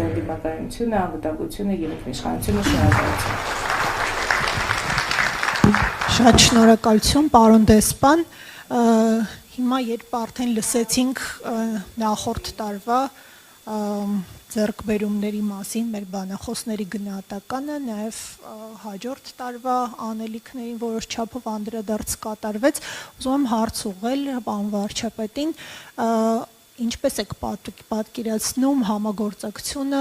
կասկածների դիմակայունությունը, անվտանգությունը եւ ինքնիշխանությունը շնորհակալություն։ Շատ շնորհակալություն, պարոն դեսպան։ Հիմա երբ արդեն լսեցինք նախորդ տարվա ձեռքբերումների մասին մեր բանախոսների գնահատականը, նաև հաջորդ տարվա անելիքներին որոշ չափով անդրադարձ կատարվեց, ուզում եմ հարց ուղղել պարոն վարչապետին, ինչպես եք պատկերացնում համագործակցությունը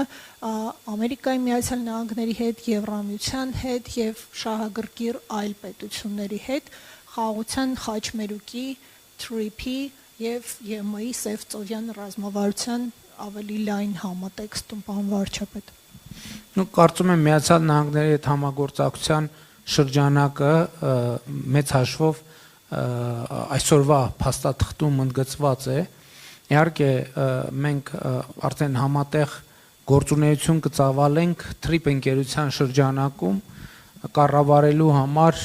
Ամերիկայի Միացյալ Նահանգների հետ, Եվրամիության հետ եւ շահագրգիռ այլ պետությունների հետ խաղաղության խաչմերուկի, TRIP-ի եւ ԵՄ-ի Սևծովյան ռազմավարության ավելի լայն համատեքստում, պարոն վարչապետ։ Կարծում եմ Միացյալ Նահանգների հետ համագործակցության շրջանակը մեծ հաշվով այսօրվա փաստաթղթում ընդգծված է։ Իհարկե մենք արդեն համատեղ գործունեություն կծավալենք TRIP ընկերության շրջանակում կառավարելու համար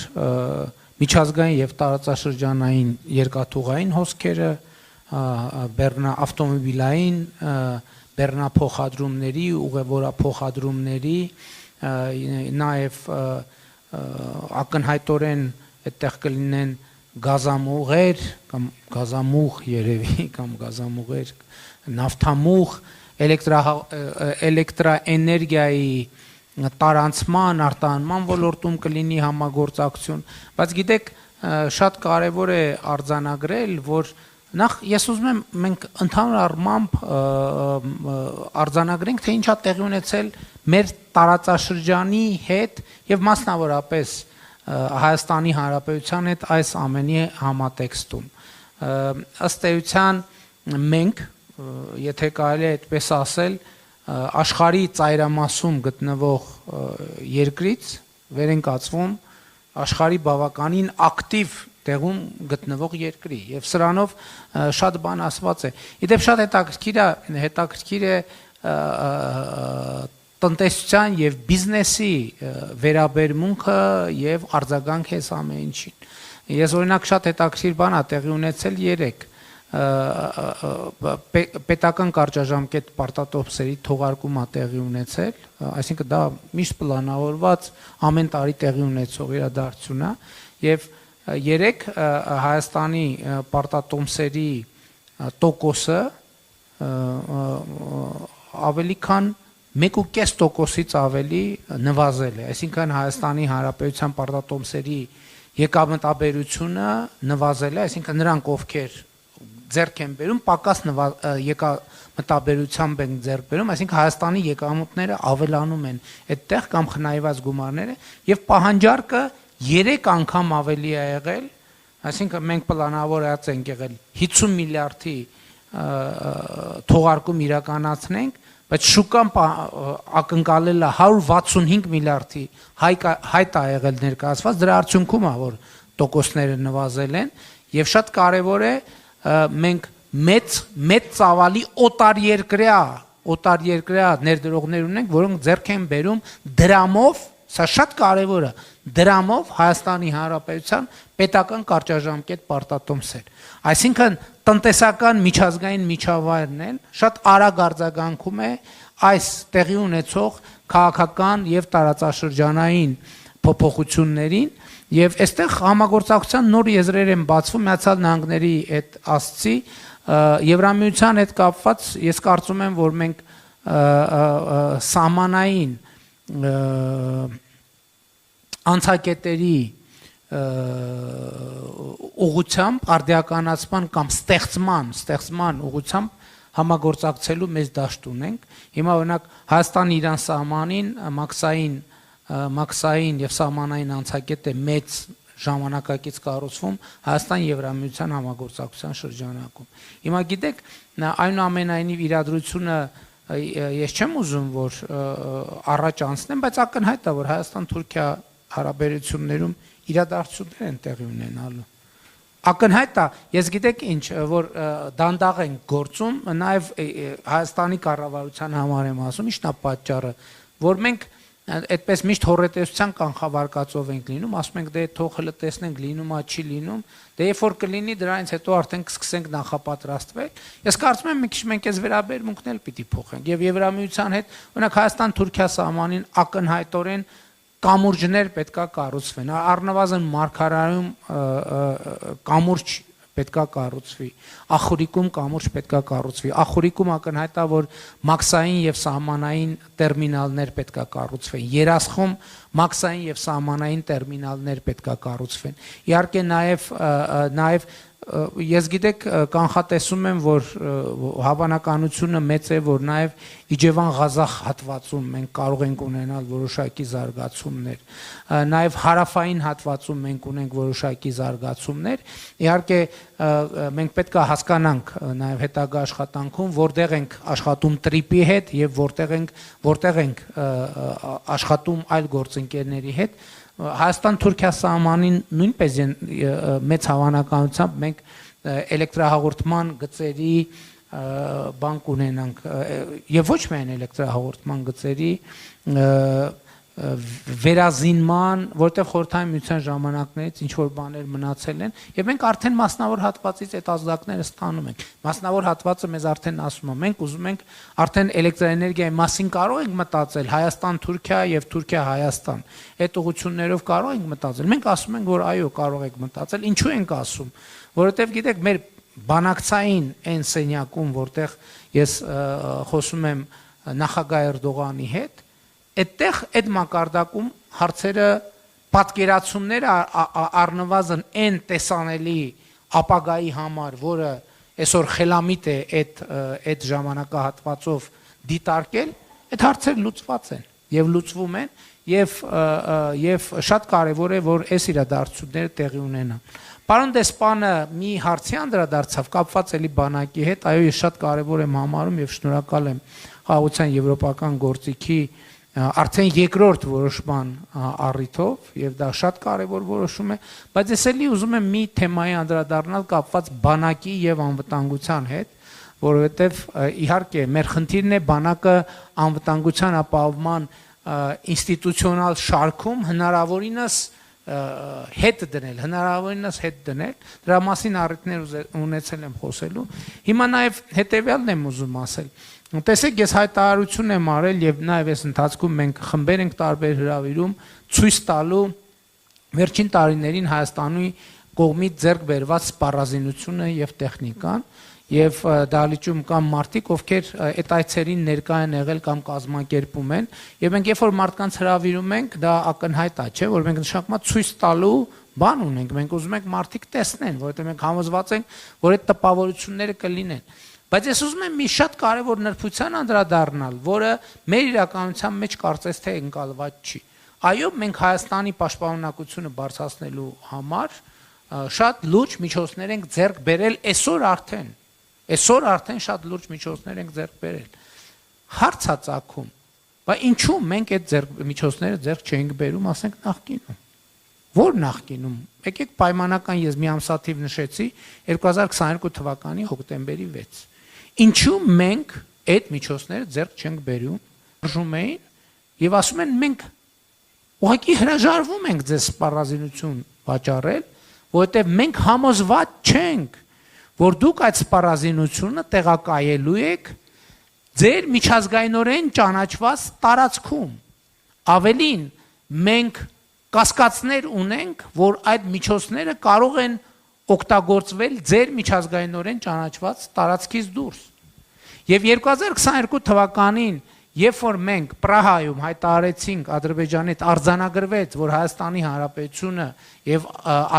միջազգային եւ տարածաշրջանային երկաթուղային հոսքերը, ավտոմոբիլային, բեռնափոխադրումների, ուղևորափոխադրումների, նաեւ ակնհայտորեն այդտեղ կլինեն գազամուղեր կամ գազամուղ երևի կամ գազամուղեր, նավթամուղ, էլեկտրաէներգիայի տարանցման, արտահանման ոլորտում կլինի համագործակցություն, բայց գիտեք, շատ կարևոր է արձանագրել, որ նախ ես ուզում եմ մենք ընդհանուր առմամբ արձանագրենք, թե ինչ է տեղի ունեցել մեր տարածաշրջանի հետ եւ մասնավորապես Հայաստանի Հանրապետության հետ այս ամենի համատեքստում։ Ըստ էության մենք, եթե կարելի է այդպես ասել, աշխարհի ծայրամասում գտնվող երկրից վեր ենք կացվում աշխարհի բավականին ակտիվ տեղում գտնվող երկրի եւ սրանով շատ բան ասված է։ Իդեպ շատ հետաքրքիր է տնտեսության եւ բիզնեսի վերաբերմունքը եւ արձագանք է ամեն ինչին։ Ես օրինակ շատ հետաքրքիր բան ա տեղի ունեցել երեք պետական կարճաժամկետ պարտատոպսերի թողարկում ա տեղի ունեցել, այսինքն դա միշտ պլանավորված ամեն տարի տեղի ունեցող իրադարձություն է եւ երեք Հայաստանի պարտատոմսերի տոկոսը ավելի քան 1.5%-ից ավելի նվազել է, այսինքն Հայաստանի Հանրապետության պարտատոմսերի եկամտաբերությունը նվազել է, այսինքն նրանք ովքեր ձեռք են բերում, պակաս եկամտաբերությամբ են ձեռք բերում, այսինքն Հայաստանի եկամուտները ավելանում են այդտեղ կամ խնայված գումարները եւ պահանջարկը 3 անգամ ավելի է եղել, այսինքն մենք պլանավորած ենք եղել 50 միլիարդի թողարկում իրականացնենք, բայց շուկան ակնկալել է 165 միլիարդի հայտ ա եղել ներկայացված, դրա արդյունքում է որ տոկոսները նվազել են եւ շատ կարեւոր է մենք մեծ ծավալի օտարերկրյա ներդրողներ ունենք, որոնք ձեռք են բերում դրամով, սա շատ կարևոր է, դրամով Հայաստանի Հանրապետության պետական կարճաժամկետ պարտատոմսեր։ Այսինքն տնտեսական միջազգային միջավայրն էլ շատ արագ արձագանքում է այս տեղի ունեցող քաղաքական եւ տարածաշրջանային փոփոխություններին եւ այստեղ համագործակցության նոր եզրեր են բացվում Միացյալ Նահանգների հետ ասցի Եվրամիության հետ կապված ես կարծում եմ որ մենք սահմանային անցակետերի ուղղությամբ արդիականացման կամ ստեղծման ուղղությամբ համագործակցելու մեծ դաշտ ունենք։ Հիմա օրինակ Հայաստանը իրան սահմանին մաքսային եւ սահմանային անցակետ է մեծ ժամանակակից կառուցվում Հայաստան-Եվրամիության համագործակցության շրջանակում։ Հիմա գիտեք, այնուամենայնիվ իրադրությունը ես չեմ ուզում որ առաջ անցնեմ, բայց ակնհայտ է որ Հայաստան-Թուրքիա հարաբերություններում իրադարձություններ են տեղի ունենալու։ Ակնհայտ է, ես գիտեք ինչ, որ դանդաղ են գործում, նաև Հայաստանի կառավարության համար եմ ասում, ինչն է պատճառը, որ մենք այդպես միշտ հորետեսության կանխավարկածով ենք լինում, ասում ենք դե թող հələ տեսնենք լինում է, չի լինում, դե երբ որ կլինի դրանից հետո արդեն կսկսենք նախապատրաստվել։ Ես կարծում եմ մի քիչ մենք այս վերաբերմունքն էլ պիտի փոխենք եւ Եվրամիության հետ, օրինակ Հայաստան-Թուրքիա սահմանին ակնհայտորեն կամուրջներ պետքա կառուցվեն, առնվազն Մարգարայում կամուրջ պետքա կառուցվի, Ախուրիկում կամուրջ պետքա կառուցվի, Ախուրիկում ակնհայտ է, որ մաքսային եւ սահմանային տերմինալներ պետքա կառուցվեն, Երասխում մաքսային եւ սահմանային տերմինալներ պետքա կառուցվեն։ Իհարկե նաեւ ես գիտեք կանխատեսում եմ, որ հավանականությունը մեծ է, որ նաև Իջևան-Ղազախ հատվածում մենք կարող ենք ունենալ որոշակի զարգացումներ, նաև հարավային հատվածում մենք ունենք որոշակի զարգացումներ։ Իհարկե մենք պետք է հասկանանք նաև հետագա աշխատանքում, որտեղ ենք աշխատում տրիպի հետ եւ որտեղ ենք աշխատում այլ գործընկերների հետ։ Հայաստան-Թուրքիա սահմանին նույնպես մեծ հավանականությամբ մենք էլեկտրահաղորդման գծերի բանկ ունենանք եւ ոչ միայն էլեկտրահաղորդման գծերի վերազինման, որտեղ խորհրդային միության ժամանակներից ինչ որ բաներ մնացել են եւ մենք արդեն մասնավոր հատվածից այդ ազդակները ստանում ենք։ Մասնավոր հատվածը մեզ արդեն ասում է, մենք ուզում ենք արդեն էլեկտրաէներգիայի մասին կարող ենք մտածել Հայաստան-Թուրքիա եւ Թուրքիա-Հայաստան։ Այդ ուղղություններով կարող ենք մտածել։ Մենք ասում ենք, որ այո, կարող եք մտածել։ Ինչու ենք ասում, որովհետեւ գիտեք, մեր բանակցային այն սենյակում, որտեղ ես խոսում եմ նախագահ Էրդողանի հետ, այդտեղ այդ մակարդակում հարցերը պատկերացումները առնվազն այն տեսանելի ապագայի համար, որը այսօր խելամիտ է այդ ժամանակահատվածով դիտարկել, այդ հարցերը լուծված են եւ լուծվում են եւ շատ կարեւոր է, որ այս իրադարձությունները տեղի ունենան։ Պարոն դեսպանը մի հարցի անդրադարձավ կապված էլի բանակի հետ, այո, ես շատ կարեւոր եմ համարում եւ շնորհակալ եմ Խաղաղության եվրոպական գործիքի արդեն երկրորդ որոշման առիթով եւ դա շատ կարեւոր որոշում է, բայց ես էլի ուզում եմ մի թեմայի անդրադառնալ կապված բանակի եւ անվտանգության հետ, որովհետեւ իհարկե մեր խնդիրն է բանակը անվտանգության ապահովման ինստիտուցիոնալ շարքում հնարավորինս հետ դնել, դրա մասին առիթներ ունեցել եմ խոսելու։ Հիմա նաեւ հետեւյալն եմ ուզում ասել։ Տեսեք, ես հայտարարություն եմ արել եւ նաեւ այս ընթացքում մենք խմբեր ենք տարբեր հրավիրում ցույց տալու վերջին տարիներին Հայաստանի կողմից ձեռք բերված սպառազինությունը եւ տեխնիկան եւ դահլիճում կամ մարդիկ, ովքեր այդ այցերին ներկա են եղել կամ կազմակերպում են եւ մենք երբ որ մարդկանց հրավիրում ենք, դա ակնհայտ է, չէ, որ մենք նշանակմա ցույց տալու բան ունենք, մենք ուզում ենք մարդիկ տեսնեն, որովհետեւ մենք համոզված ենք, որ այդ տպավորությունները կլինեն։ Բայց ես ուզում եմ մի շատ կարևոր նրբության անդրադառնալ, որը մեր իրականության մեջ կարծես թե ընկալված չի։ Այո, մենք Հայաստանի պաշտպանունակությունը բարձրացնելու համար շատ լուրջ միջոցներ ենք ձեռք բերել այսօր արդեն շատ լուրջ միջոցներ ենք ձեռք բերել։ Հարց է ծագում, բայց ինչու մենք այդ միջոցները ձեռք չենք բերում, ասենք նախկինում։ Որ նախկինում, եկեք պայմանական ես մի ամսաթիվ նշեցի 2022 թվականի հոկտեմբերի 6։ Ինչու մենք այդ միջոցները ձեռք չենք բերում, արժում էին եւ ասում են մենք ուղղակի հրաժարվում ենք ձեզ սպառազինություն վաճառել, որովհետեւ մենք համոզված չենք, որ դուք այդ սպառազինությունը տեղակայելու եք ձեր միջազգայինորեն ճանաչված տարածքում։ Ավելին, մենք կասկածներ ունենք, որ այդ միջոցները կարող են օգտագործվել ձեր միջազգայինորեն ճանաչված տարածքից դուրս։ Եվ 2022 թվականին, երբ որ մենք Պրահայում հայտարարեցինք Ադրբեջանի հետ արձանագրվեց, որ Հայաստանի Հանրապետությունը եւ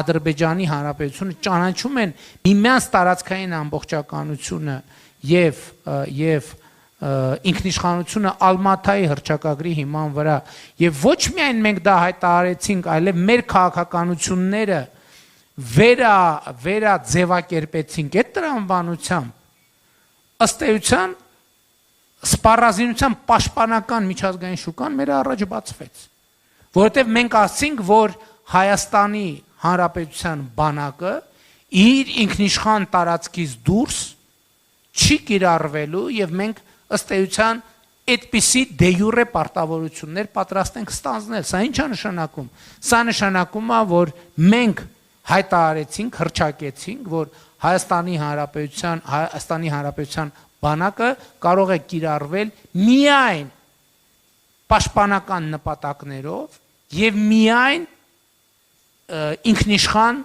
Ադրբեջանի Հանրապետությունը ճանաչում են միմյանց տարածքային ամբողջականությունը եւ ինքնիշխանությունը Ալմաթայի հռչակագրի հիման վրա եւ ոչ միայն մենք դա հայտարարեցինք, այլև մեր քաղաքականությունները վերաձևակերպեցինք այդ տրամաբանությամբ, ըստ էության սպառազինության պաշտպանական միջազգային շուկան մեր առաջ բացվեց, որովհետև մենք ասացինք, որ Հայաստանի Հանրապետության բանակը իր ինքնիշխան տարածքից դուրս չի կիրառվելու եւ մենք ըստ էության այդպիսի դե յուրե պարտավորություններ պատրաստ ենք ստանձնել։ Սա ինչ է նշանակում։ Սա նշանակում է, որ մենք հայտարարեցինք, հռչակեցինք, որ Հայաստանի Հանրապետության բանակը կարող է կիրառվել միայն պաշտպանական նպատակներով եւ միայն ինքնիշխան